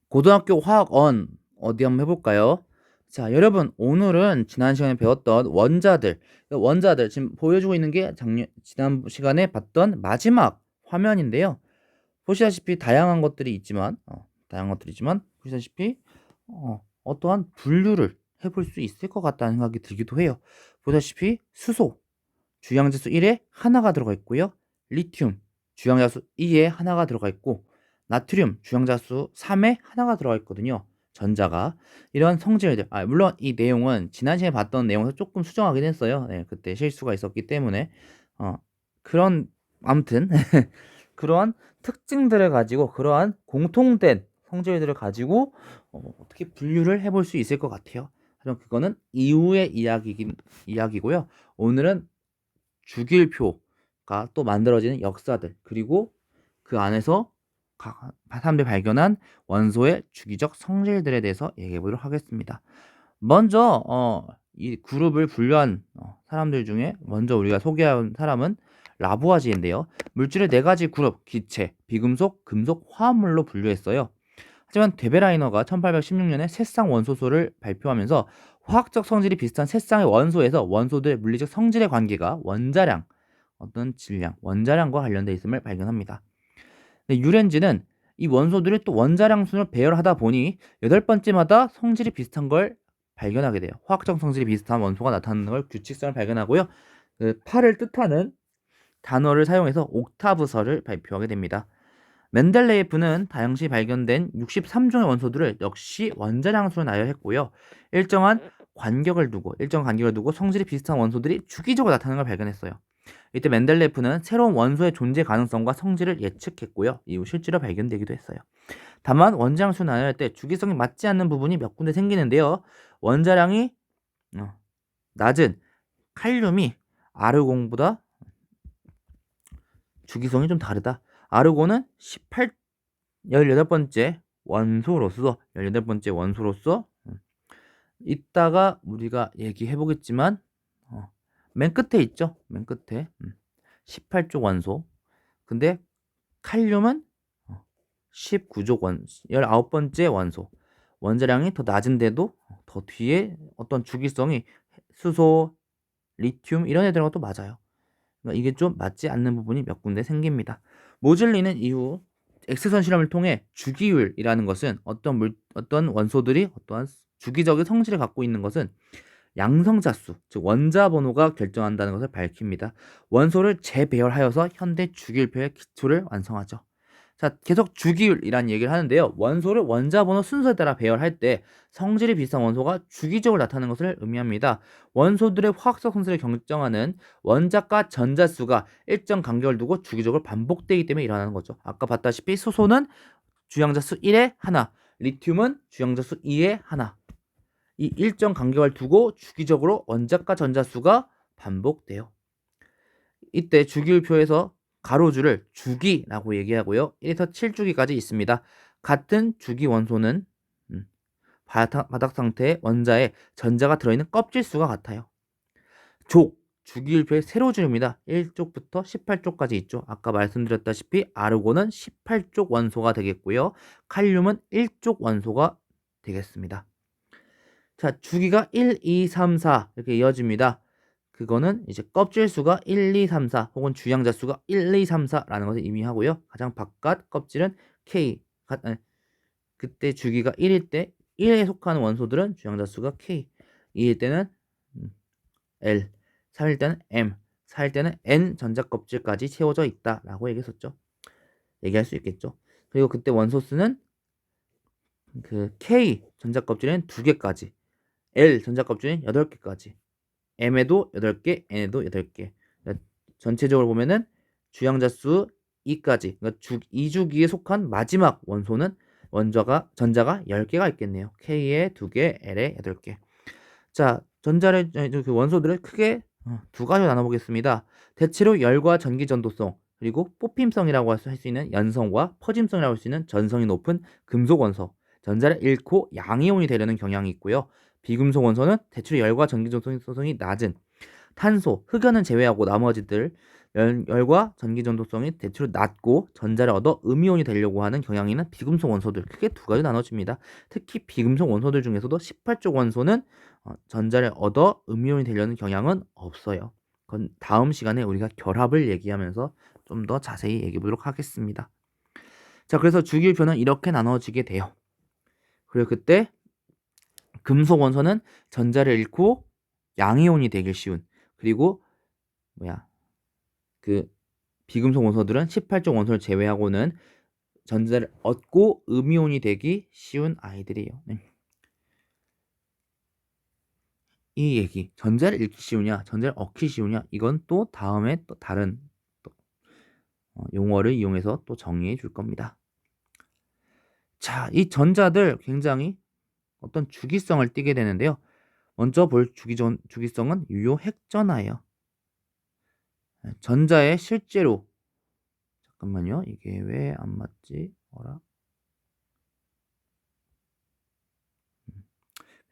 고등학교 화학원 어디 한번 해볼까요? 자, 여러분 오늘은 지난 시간에 배웠던 원자들 지금 보여주고 있는 게 지난 시간에 봤던 마지막 화면인데요. 보시다시피 다양한 것들이 있지만 보시다시피 어떠한 분류를 해볼 수 있을 것 같다는 생각이 들기도 해요. 보다시피 수소 주양자수 1에 하나가 들어가 있고요. 리튬 주양자수 2에 하나가 들어가 있고 나트륨 주양자수 3에 하나가 들어가 있거든요. 전자가 이런 성질들 물론 이 내용은 지난 시간에 봤던 내용에서 조금 수정하긴 했어요. 네, 그때 실수가 있었기 때문에 어, 그런 아무튼 그러한 특징들을 가지고 그러한 공통된 성질들을 가지고 어떻게 분류를 해볼 수 있을 것 같아요. 하지만 그거는 이후의 이야기고요. 오늘은 주기율표가 또 만들어지는 역사들 그리고 그 안에서 사람들이 발견한 원소의 주기적 성질들에 대해서 얘기해 보도록 하겠습니다. 먼저 이 그룹을 분류한 사람들 중에 먼저 우리가 소개한 사람은 라부아지에인데요. 물질을 네 가지 그룹, 기체, 비금속, 금속, 화합물로 분류했어요. 하지만 데베라이너가 1816년에 새쌍 원소소를 발표하면서 화학적 성질이 비슷한 세 쌍의 원소에서 원소들의 물리적 성질의 관계가 원자량, 어떤 질량, 원자량과 관련되어 있음을 발견합니다. 유렌즈는 이 원소들을 또 원자량 순으로 배열하다 보니 8번째마다 성질이 비슷한 걸 발견하게 돼요. 화학적 성질이 비슷한 원소가 나타나는 걸 규칙성을 발견하고요. 그 8을 뜻하는 단어를 사용해서 옥타브설을 발표하게 됩니다. 멘델레예프는 당시 발견된 63종의 원소들을 역시 원자량수로 나열했고요. 일정 간격을 두고 성질이 비슷한 원소들이 주기적으로 나타나는 걸 발견했어요. 이때 멘델레프는 새로운 원소의 존재 가능성과 성질을 예측했고요. 이후 실제로 발견되기도 했어요. 다만 원자량수 나열할 때 주기성이 맞지 않는 부분이 몇 군데 생기는데요. 원자량이 낮은 칼륨이 아르곤보다 주기성이 좀 다르다. 아르곤은 18번째 원소로서 이따가 우리가 얘기해 보겠지만 맨 끝에 있죠. 맨 끝에 18쪽 원소. 근데 칼륨은 19족 19번째 원소. 원자량이 더 낮은데도 더 뒤에 어떤 주기성이 수소, 리튬 이런 애들과 또 맞아요. 그러니까 이게 좀 맞지 않는 부분이 몇 군데 생깁니다. 모즐리는 이후 X선 실험을 통해 주기율이라는 것은 어떤 원소들이 어떠한 주기적인 성질을 갖고 있는 것은 양성자수, 즉 원자 번호가 결정한다는 것을 밝힙니다. 원소를 재배열하여서 현대 주기율표의 기초를 완성하죠. 자, 계속 주기율이라는 얘기를 하는데요. 원소를 원자 번호 순서에 따라 배열할 때 성질이 비슷한 원소가 주기적으로 나타나는 것을 의미합니다. 원소들의 화학적 성질을 결정하는 원자과 전자수가 일정 간격을 두고 주기적으로 반복되기 때문에 일어나는 거죠. 아까 봤다시피 수소는 주양자수 1에 하나, 리튬은 주양자수 2에 하나. 이 일정 간격을 두고 주기적으로 원자과 전자수가 반복돼요. 이때 주기율표에서 가로줄을 주기라고 얘기하고요. 1에서 7주기까지 있습니다. 같은 주기 원소는 바닥 상태의 원자에 전자가 들어있는 껍질 수가 같아요. 주기율표의 세로줄입니다. 1쪽부터 18쪽까지 있죠. 아까 말씀드렸다시피 아르곤은 18쪽 원소가 되겠고요. 칼륨은 1쪽 원소가 되겠습니다. 자, 주기가 1, 2, 3, 4 이렇게 이어집니다. 그거는 이제 껍질 수가 1, 2, 3, 4 혹은 주양자 수가 1, 2, 3, 4라는 것을 의미하고요. 가장 바깥 껍질은 K. 그때 주기가 1일 때 1에 속하는 원소들은 주양자 수가 K. 2일 때는 L, 3일 때는 M, 4일 때는 N 전자 껍질까지 채워져 있다라고 얘기했었죠. 얘기할 수 있겠죠. 그리고 그때 원소 수는 그 K 전자 껍질은 2개까지, L 전자 껍질은 8개까지. M에도 8개, N에도 8개. 그러니까 전체적으로 보면은 주양자 수 2까지. 그러니까 2주기에 속한 마지막 원소는 전자가 10개가 있겠네요. K에 2개, L에 8개. 자, 그 원소들을 크게 두 가지로 나눠보겠습니다. 대체로 열과 전기 전도성, 그리고 뽑힘성이라고 할 수 있는 연성과 퍼짐성이라고 할 수 있는 전성이 높은 금속 원소. 전자를 잃고 양이온이 되려는 경향이 있고요. 비금속 원소는 대체로 열과 전기 전도성이 낮은 탄소, 흑연은 제외하고 나머지들 열과 전기 전도성이 대체로 낮고 전자를 얻어 음이온이 되려고 하는 경향이 있는 비금속 원소들, 크게 두 가지 나눠집니다. 특히 비금속 원소들 중에서도 18쪽 원소는 전자를 얻어 음이온이 되려는 경향은 없어요. 그건 다음 시간에 우리가 결합을 얘기하면서 좀 더 자세히 얘기해 보도록 하겠습니다. 자, 그래서 주기율표는 이렇게 나눠지게 돼요. 그리고 그때 금속 원소는 전자를 잃고 양이온이 되기 쉬운, 그리고 그 비금속 원소들은 18쪽 원소를 제외하고는 전자를 얻고 음이온이 되기 쉬운 아이들이에요. 네. 이 얘기, 전자를 잃기 쉬우냐, 전자를 얻기 쉬우냐, 이건 또 다음에 또 다른 용어를 이용해서 또 정리해 줄 겁니다. 자, 이 전자들 굉장히 어떤 주기성을 띠게 되는데요. 먼저 볼 주기성은 유효 핵전화예요. 전자의 실제로, 잠깐만요, 이게 왜 안 맞지? 어라?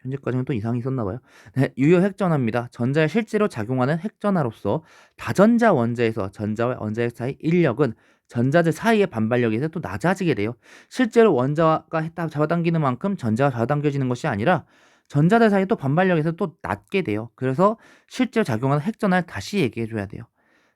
현재까지는 또 이상이 있었나봐요. 네, 유효 핵전화입니다. 전자에 실제로 작용하는 핵전화로서 다전자 원자에서 전자와 원자핵 사이 인력은 전자들 사이의 반발력에 서 또 낮아지게 돼요. 실제로 원자가 잡아당기는 만큼 전자가 잡아당겨지는 것이 아니라 전자들 사이 또 반발력에서 또 낮게 돼요. 그래서 실제로 작용하는 핵전화를 다시 얘기해 줘야 돼요.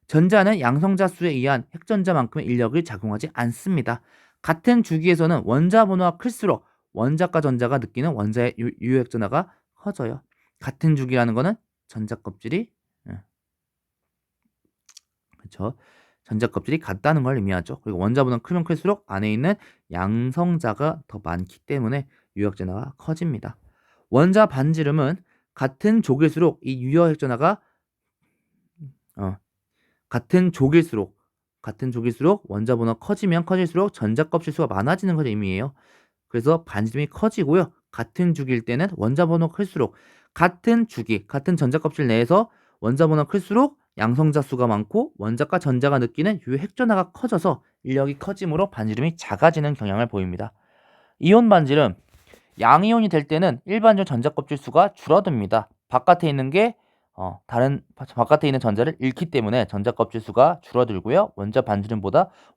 전자는 양성자 수에 의한 핵전자만큼의 인력을 작용하지 않습니다. 같은 주기에서는 원자 번호가 클수록 원자과 전자가 느끼는 원자의 유효핵전화가 커져요. 같은 주기라는 거는 전자 껍질이 그렇죠. 전자 껍질이 같다는 걸 의미하죠. 그리고 원자 번호가 크면 클수록 안에 있는 양성자가 더 많기 때문에 유효핵전화가 커집니다. 원자 반지름은 같은 족일수록 이 유효핵전화가 같은 족일수록 원자 번호가 커지면 커질수록 전자 껍질 수가 많아지는 걸 의미해요. 그래서 반지름이 커지고요. 같은 주기일 때는 원자 번호가 클수록 같은 주기, 같은 전자 껍질 내에서 원자 번호가 클수록 양성자 수가 많고 원자과 전자가 느끼는 유효 핵전화가 커져서 인력이 커짐으로 반지름이 작아지는 경향을 보입니다. 이온 반지름, 양이온이 될 때는 일반적 전자 껍질 수가 줄어듭니다. 바깥에 있는 게 바깥에 있는 전자를 잃기 때문에 전자 껍질 수가 줄어들고요.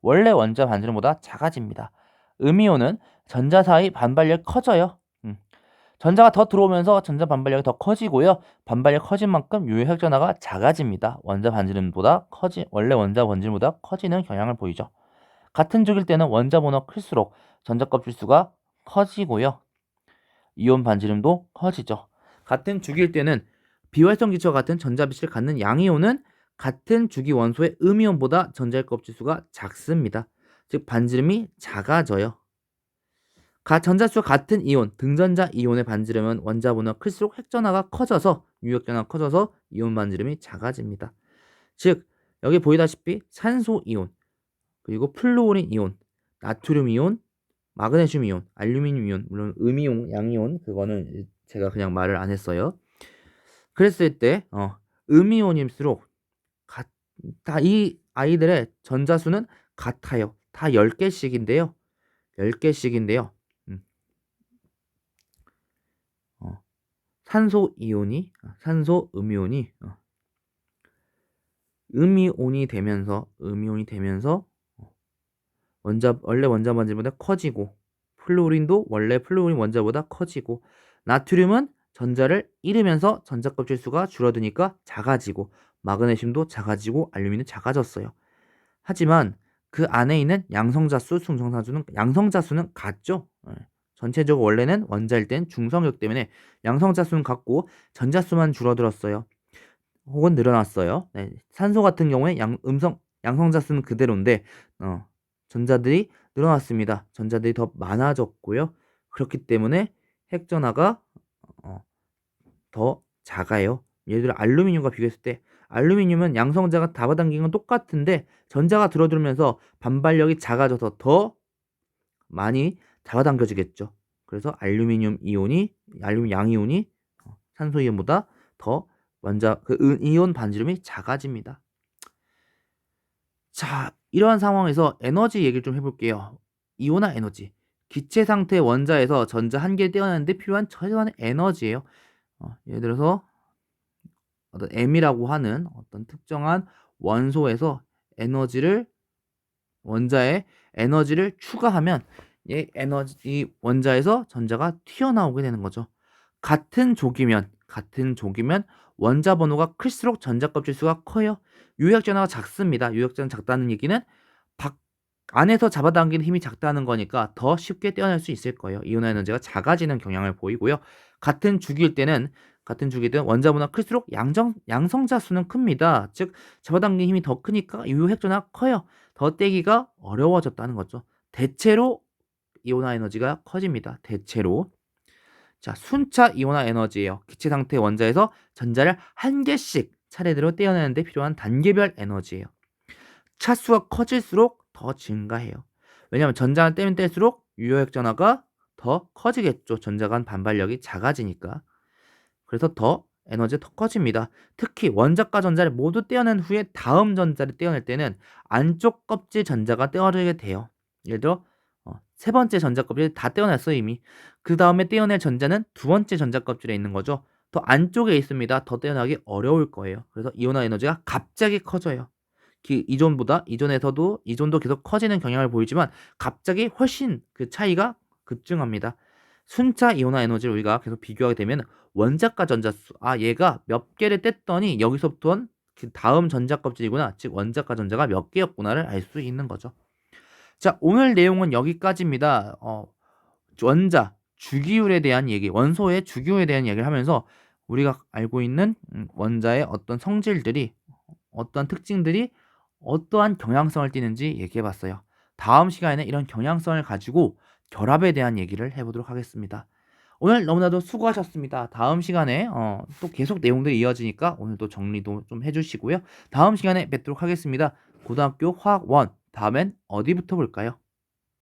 원래 원자 반지름보다 작아집니다. 음이온은 전자 사이 반발력이 커져요. 전자가 더 들어오면서 전자 반발력이 더 커지고요. 반발력 커진 만큼 유효 핵전화가 작아집니다. 원래 원자 반지름보다 커지는 경향을 보이죠. 같은 주기일 때는 원자 번호가 클수록 전자 껍질 수가 커지고요. 이온 반지름도 커지죠. 같은 주기일 때는 비활성 기체와 같은 전자빛을 갖는 양이온은 같은 주기 원소의 음이온보다 전자의 껍질수가 작습니다. 즉 반지름이 작아져요. 전자수와 같은 이온, 등전자 이온의 반지름은 원자 번호가 클수록 핵전화가 커져서 유효핵전화가 커져서 이온 반지름이 작아집니다. 즉 여기 보이다시피 산소 이온, 그리고 플루오린 이온, 나트륨 이온, 마그네슘 이온, 알루미늄 이온, 물론 음이온, 양이온 그거는 제가 그냥 말을 안 했어요. 그랬을 때 음이온일수록 다 이 아이들의 전자수는 같아요. 다 10개씩인데요. 10개씩인데요. 산소 음이온이 음이온이 되면서 원래 원자 반지름보다 커지고, 플루오린도 원래 플루오린 원자보다 커지고, 나트륨은 전자를 잃으면서 전자 껍질 수가 줄어드니까 작아지고, 마그네슘도 작아지고, 알루미늄도 작아졌어요. 하지만 그 안에 있는 양성자수, 양성자수는 같죠. 전체적으로 원래는 원자일 땐 중성력 때문에 양성자수는 같고 전자수만 줄어들었어요. 혹은 늘어났어요. 네, 산소 같은 경우에 양성자수는 그대로인데 전자들이 늘어났습니다. 전자들이 더 많아졌고요. 그렇기 때문에 핵전화가 더 작아요. 예를 들어 알루미늄과 비교했을 때 알루미늄은 양성자가 잡아당긴 건 똑같은데 전자가 들어들면서 반발력이 작아져서 더 많이 잡아당겨지겠죠. 그래서 알루미늄 양이온이 산소 이온보다 더 이온 반지름이 작아집니다. 자, 이러한 상황에서 에너지 얘기를 좀 해볼게요. 이온화 에너지. 기체 상태 원자에서 전자 한 개를 떼어내는데 필요한 최소한의 에너지예요. 예를 들어서 어떤 M이라고 하는 어떤 특정한 원소에서 원자에 에너지를 추가하면 이 원자에서 전자가 튀어나오게 되는 거죠. 같은 족이면 원자 번호가 클수록 전자 껍질 수가 커요. 유효액 전하가 작습니다. 유효액 전하 작다는 얘기는 밖 안에서 잡아당기는 힘이 작다는 거니까 더 쉽게 떼어낼 수 있을 거예요. 이온화 에너지가 작아지는 경향을 보이고요. 같은 주기일 때는 원자 번호가 클수록 양성자 수는 큽니다. 즉 잡아당기는 힘이 더 크니까 유효액 전하가 커요. 더 떼기가 어려워졌다는 거죠. 대체로 이온화 에너지가 커집니다. 대체로. 자, 순차 이온화 에너지예요. 기체 상태 원자에서 전자를 한 개씩 차례대로 떼어내는데 필요한 단계별 에너지예요. 차수가 커질수록 더 증가해요. 왜냐하면 전자를 떼면 뗄수록 유효액 전하가 더 커지겠죠. 전자 간 반발력이 작아지니까. 그래서 더 에너지가 더 커집니다. 특히 원자과 전자를 모두 떼어낸 후에 다음 전자를 떼어낼 때는 안쪽 껍질 전자가 떼어지게 돼요. 예를 들어 세 번째 전자 껍질 다 떼어냈어 이미. 그 다음에 떼어낼 전자는 두 번째 전자 껍질에 있는 거죠. 더 안쪽에 있습니다. 더 떼어나기 어려울 거예요. 그래서 이온화 에너지가 갑자기 커져요. 이전도 계속 커지는 경향을 보이지만 갑자기 훨씬 그 차이가 급증합니다. 순차 이온화 에너지를 우리가 계속 비교하게 되면 원자과 전자수, 얘가 몇 개를 뗐더니 여기서부터는 그 다음 전자 껍질이구나, 즉 원자과 전자가 몇 개였구나를 알 수 있는 거죠. 자, 오늘 내용은 여기까지입니다. 주기율에 대한 얘기, 원소의 주기율에 대한 얘기를 하면서 우리가 알고 있는 원자의 어떤 성질들이, 어떤 특징들이 어떠한 경향성을 띠는지 얘기해봤어요. 다음 시간에는 이런 경향성을 가지고 결합에 대한 얘기를 해보도록 하겠습니다. 오늘 너무나도 수고하셨습니다. 다음 시간에 또 계속 내용들이 이어지니까 오늘도 정리도 좀 해주시고요. 다음 시간에 뵙도록 하겠습니다. 고등학교 화학 1, 다음엔 어디부터 볼까요?